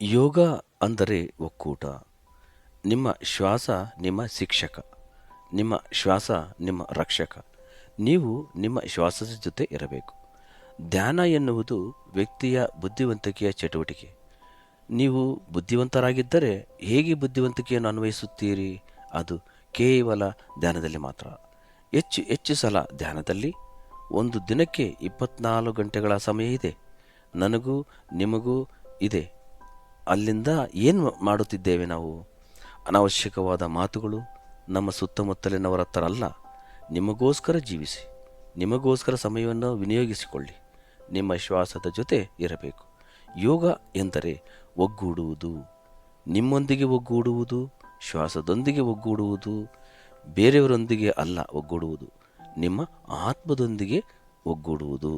ಯೋಗ ಅಂದರೆ ಒಕ್ಕೂಟ. ನಿಮ್ಮ ಶ್ವಾಸ ನಿಮ್ಮ ಶಿಕ್ಷಕ, ನಿಮ್ಮ ಶ್ವಾಸ ನಿಮ್ಮ ರಕ್ಷಕ. ನೀವು ನಿಮ್ಮ ಶ್ವಾಸದ ಜೊತೆ ಇರಬೇಕು. ಧ್ಯಾನ ಎನ್ನುವುದು ವ್ಯಕ್ತಿಯ ಬುದ್ಧಿವಂತಿಕೆಯ ಚಟುವಟಿಕೆ. ನೀವು ಬುದ್ಧಿವಂತರಾಗಿದ್ದರೆ ಹೇಗೆ ಬುದ್ಧಿವಂತಿಕೆಯನ್ನು ಅನ್ವಯಿಸುತ್ತೀರಿ? ಅದು ಕೇವಲ ಧ್ಯಾನದಲ್ಲಿ ಮಾತ್ರ. ಹೆಚ್ಚು ಹೆಚ್ಚು ಸಲ ಧ್ಯಾನದಲ್ಲಿ. ಒಂದು ದಿನಕ್ಕೆ 24 ಗಂಟೆಗಳ ಸಮಯ ಇದೆ. ನನಗೂ ನಿಮಗೂ ಇದೆ. ಅಲ್ಲಿಂದ ಏನು ಮಾಡುತ್ತಿದ್ದೇವೆ ನಾವು? ಅನಾವಶ್ಯಕವಾದ ಮಾತುಗಳು ನಮ್ಮ ಸುತ್ತಮುತ್ತಲಿನವರ ಹತ್ರ ಅಲ್ಲ. ನಿಮಗೋಸ್ಕರ ಜೀವಿಸಿ, ನಿಮಗೋಸ್ಕರ ಸಮಯವನ್ನು ವಿನಿಯೋಗಿಸಿಕೊಳ್ಳಿ. ನಿಮ್ಮ ಶ್ವಾಸದ ಜೊತೆ ಇರಬೇಕು. ಯೋಗ ಎಂದರೆ ಒಗ್ಗೂಡುವುದು, ನಿಮ್ಮೊಂದಿಗೆ ಒಗ್ಗೂಡುವುದು, ಶ್ವಾಸದೊಂದಿಗೆ ಒಗ್ಗೂಡುವುದು, ಬೇರೆಯವರೊಂದಿಗೆ ಅಲ್ಲ ಒಗ್ಗೂಡುವುದು, ನಿಮ್ಮ ಆತ್ಮದೊಂದಿಗೆ ಒಗ್ಗೂಡುವುದು.